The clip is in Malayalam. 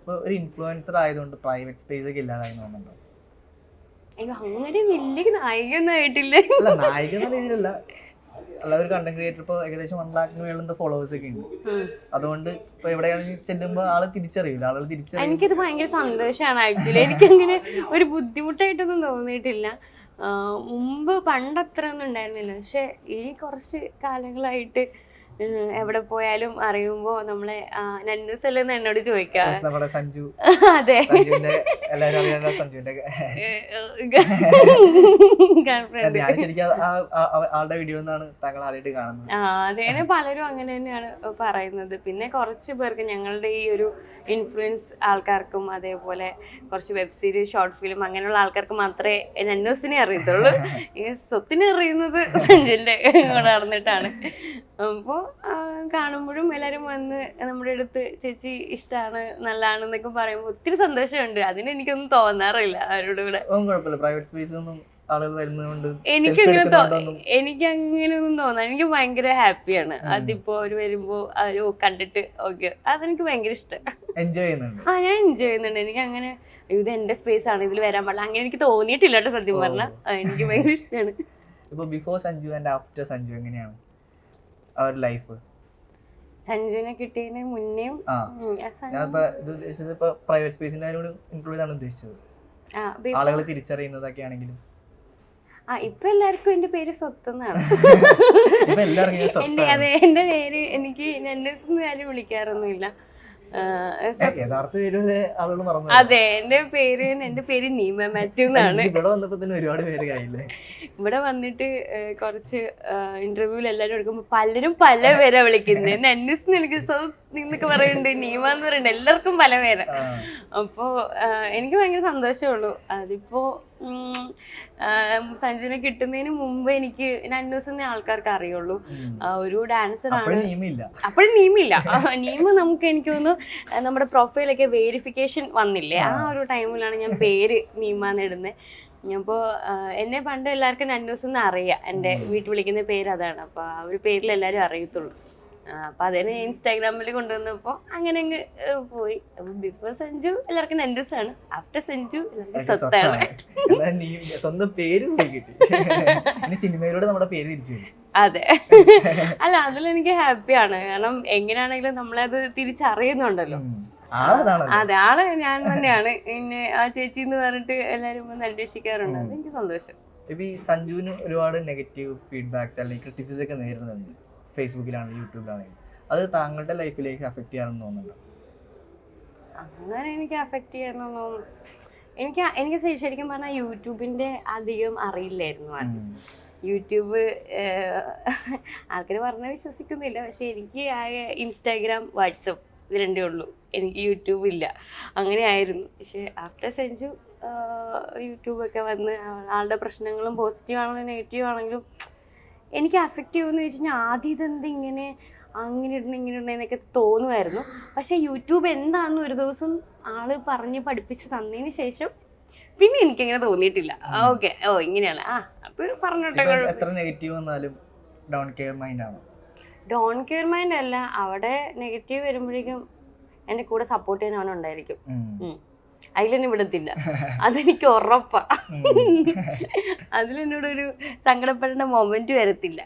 ഇപ്പൊ ഒരു ഇൻഫ്ലുവൻസർ ആയതുകൊണ്ട് പ്രൈവറ്റ് സ്പേസ് ഒക്കെ ഇല്ലാതായി തോന്നുന്നുണ്ടോ? അങ്ങനെ വലിയ നായികയൊന്നും ആയിട്ടില്ല. അല്ല നായിക എന്ന രീതിയിലല്ല, അല്ല ഒരു കണ്ടന്റ് ക്രിയേറ്റർ ഇപ്പോൾ ഏകദേശം 1 lakh മേളുന്ന ഫോളോവേഴ്സ് ഒക്കെ ഉണ്ട്. അതുകൊണ്ട് ഇപ്പൊ എവിടെയാണെങ്കിൽ ചെല്ലുമ്പോൾ ആള് തിരിച്ചറിയില്ല, ആളുകൾ തിരിച്ചറിയും. എനിക്കത് ഭയങ്കര സന്തോഷമാണ് ആക്ച്വലി. എനിക്കങ്ങനെ ഒരു ബുദ്ധിമുട്ടായിട്ടൊന്നും തോന്നിയിട്ടില്ല. മുമ്പ് പണ്ടത്ര ഒന്നും ഉണ്ടായിരുന്നില്ല. പക്ഷെ ഈ കുറച്ച് കാലങ്ങളായിട്ട് എവിടെ പോയാലും അറിയുമ്പോ നമ്മളെ നന്നൂസല്ലെന്ന് എന്നോട് ചോദിക്കാം. നമ്മുടെ സഞ്ജു, അതെ, എല്ലാവരും അറിയാനുള്ള സഞ്ജുവിന്റെ ഞാൻ ശരിക്കും ആളുടെ വീഡിയോ എന്നാണ് താങ്കൾ ആദ്യമായിട്ട് കാണുന്നത്. അതേനെ പലരും അങ്ങനെ തന്നെയാണ് പറയുന്നത്. പിന്നെ കുറച്ച് പേർക്ക് ഞങ്ങളുടെ ഈ ഒരു ഇൻഫ്ലുവൻസ് ആൾക്കാർക്കും അതേപോലെ കുറച്ച് വെബ് സീരീസ്, ഷോർട്ട് ഫിലിം അങ്ങനെയുള്ള ആൾക്കാർക്ക് മാത്രമേ നന്നൂസിനെ അറിയത്തുള്ളൂ. ഈ സ്വത്തിനെ അറിയുന്നത് സഞ്ജുവിന്റെ കൂടെ നടന്നിട്ടാണ്. അപ്പോൾ കാണുമ്പോഴും എല്ലാവരും വന്ന് നമ്മുടെ അടുത്ത് ചേച്ചി ഇഷ്ടമാണ് നല്ലതാണെന്നൊക്കെ പറയുമ്പോൾ ഒത്തിരി സന്തോഷമുണ്ട്. അതിന് എനിക്കൊന്നും തോന്നാറില്ല ആരോടും കൂടെ. പ്രൈവറ്റ് സ്പേസ് ഒന്നും ആളുകൾ വരുന്നതുകൊണ്ട് എനിക്കങ്ങനെയൊന്നും തോന്നാം. എനിക്ക് ഭയങ്കര ഹാപ്പിയാണ്. അതിപ്പോ അവര് വരുമ്പോ കണ്ടിട്ട് ഓക്കെ, അതെനിക്ക് ഭയങ്കര ഇഷ്ടം. എൻജോയ് ചെയ്യുന്നുണ്ട്. ഞാൻ എൻജോയ് ചെയ്യുന്നുണ്ട്. എനിക്ക് അങ്ങനെ ഇത് എന്റെ സ്പേസ് ആണ്, ഇതിൽ വരാൻ പാടില്ല അങ്ങനെ എനിക്ക് തോന്നിയിട്ടില്ല കേട്ടോ. സത്യം പറഞ്ഞാൽ എനിക്ക് ഭയങ്കര ഇഷ്ടമാണ്. ഇപ്പൊ before Sanju and after Sanju എങ്ങനെയാണ് ആ ഒരു ലൈഫ്? സഞ്ജുവിനെ കിട്ടിയതിന് മുന്നേയും പ്രൈവറ്റ് സ്പേസിന്റെ ഇൻക്ലൂഡ് ആണ് ഉദ്ദേശിച്ചത്. ആളുകൾ തിരിച്ചറിയുന്നതൊക്കെ ആണെങ്കിലും ഇപ്പൊ എല്ലാവർക്കും എന്റെ പേര് സ്വത്തെന്നാണ്. അതെ, എന്റെ പേര് എനിക്ക് നന്നൂസ് എന്ന് ആരും വിളിക്കാറൊന്നുമില്ല. അതെ, എന്റെ പേര് നീമ മാത്യു എന്നാണ്. ഇവിടെ വന്നിട്ട് കുറച്ച് ഇന്റർവ്യൂവിൽ എല്ലാവരും എടുക്കുമ്പോ പലരും പല പേരാ വിളിക്കുന്നത്. നന്നൂസ് എനിക്ക് എന്നൊക്കെ പറയുന്നുണ്ട്, നീമ എന്ന് പറയുന്നുണ്ട്, എല്ലാവർക്കും പല പേരാ. അപ്പോ എനിക്ക് ഭയങ്കര സന്തോഷമുള്ളൂ. അതിപ്പോ സഞ്ജുവിനെ കിട്ടുന്നതിന് മുമ്പ് എനിക്ക് നന്നൂസ് എന്ന ആൾക്കാർക്ക് അറിയുള്ളൂ. ഒരു ഡാൻസർ ആണ്. അപ്പോഴും നീമില്ല. നീമ നമുക്ക് എനിക്ക് തോന്നുന്നു നമ്മുടെ പ്രൊഫൈലൊക്കെ വെരിഫിക്കേഷൻ വന്നില്ലേ, ആ ഒരു ടൈമിലാണ് ഞാൻ പേര് നീമാന്ന് ഇടുന്നത്. അപ്പോൾ എന്നെ പണ്ട് എല്ലാവർക്കും നന്നൂസ് എന്ന് അറിയാം. എൻ്റെ വീട്ടിൽ വിളിക്കുന്ന പേര് അതാണ്. അപ്പോൾ ആ ഒരു പേരിൽ എല്ലാവരും അറിയത്തുള്ളൂ. അപ്പൊ അതിനെ ഇൻസ്റ്റാഗ്രാമിൽ കൊണ്ടുവന്നപ്പോ അങ്ങനെ അങ്ങ് പോയി. ബിഫോർ സഞ്ജു എല്ലാവർക്കും നന്നൂസ് ആണ്, ആഫ്റ്റർ സഞ്ജു എല്ലാവർക്കും സ്വത്താണ്. സ്വന്തം പേര് സിനിമയിലൂടെ നമ്മുടെ പേര് തിരിച്ചു. അതെ, അല്ല അതിലെനിക്ക് ഹാപ്പിയാണ്. കാരണം എങ്ങനെയാണെങ്കിലും നമ്മളത് തിരിച്ചറിയുന്നുണ്ടല്ലോ. അതെ, ആള് ഞാൻ തന്നെയാണ്. പിന്നെ ആ ചേച്ചി എന്ന് പറഞ്ഞിട്ട് എല്ലാരും വന്ന് അന്വേഷിക്കാറുണ്ട്. അതെനിക്ക് സന്തോഷം. ഇപ്പൊ ഈ സഞ്ജുവിന് ഒരുപാട് നെഗറ്റീവ് ഫീഡ്ബാക്സ് അല്ലെങ്കിൽ ക്രിറ്റിസിസം ഒക്കെ നേരിടുന്നുണ്ട്, ഫേസ്ബുക്കിലാണെങ്കിലും യൂട്യൂബിലാണെങ്കിലും. അത് താങ്കളുടെ ലൈഫിലേക്ക് അഫക്ട് ചെയ്യാറെന്ന് തോന്നുന്നുണ്ടോ? അങ്ങനെ എനിക്ക് അഫക്ട് ചെയ്യാനൊന്നും എനിക്ക് ശരിക്കും പറഞ്ഞാൽ യൂട്യൂബിന്റെ അധികം അറിയില്ലായിരുന്നു. യൂട്യൂബ് ആൾക്കാർ പറഞ്ഞാൽ വിശ്വസിക്കുന്നില്ല. പക്ഷെ എനിക്ക് ആകെ ഇൻസ്റ്റാഗ്രാം, വാട്സപ്പ് ഇത് രണ്ടേ ഉള്ളൂ. എനിക്ക് യൂട്യൂബ് ഇല്ല. അങ്ങനെയായിരുന്നു. പക്ഷെ ആഫ്റ്റർ സഞ്ജു യൂട്യൂബൊക്കെ വന്ന് ആളുടെ പ്രശ്നങ്ങളും പോസിറ്റീവ് ആണെങ്കിലും നെഗറ്റീവ് ആണെങ്കിലും എനിക്ക് അഫക്റ്റ് ചെയ്യുമെന്ന് ചോദിച്ചു കഴിഞ്ഞാൽ ആദ്യം ഇതെന്ത് ഇങ്ങനെ അങ്ങനെ ഇടണം എന്നൊക്കെ തോന്നുമായിരുന്നു. പക്ഷെ യൂട്യൂബ് എന്താണെന്ന് ഒരു ദിവസം ആള് പറഞ്ഞ് പഠിപ്പിച്ച് തന്നതിന് ശേഷം പിന്നെ എനിക്കങ്ങനെ തോന്നിയിട്ടില്ല. ഓക്കെ, ഇങ്ങനെയാണ് അത് പറഞ്ഞോട്ടെ. ഡോൺ കെയർ മൈൻഡ് അല്ല, അവിടെ നെഗറ്റീവ് വരുമ്പോഴേക്കും എൻ്റെ കൂടെ സപ്പോർട്ട് ചെയ്യാൻ അവനുണ്ടായിരിക്കും. അതിലെന്നെ വിടത്തില്ല, അതെനിക്ക് ഉറപ്പാ. അതിലെന്നോടൊരു സങ്കടപ്പെടേണ്ട മൊമെന്റ് വരത്തില്ല.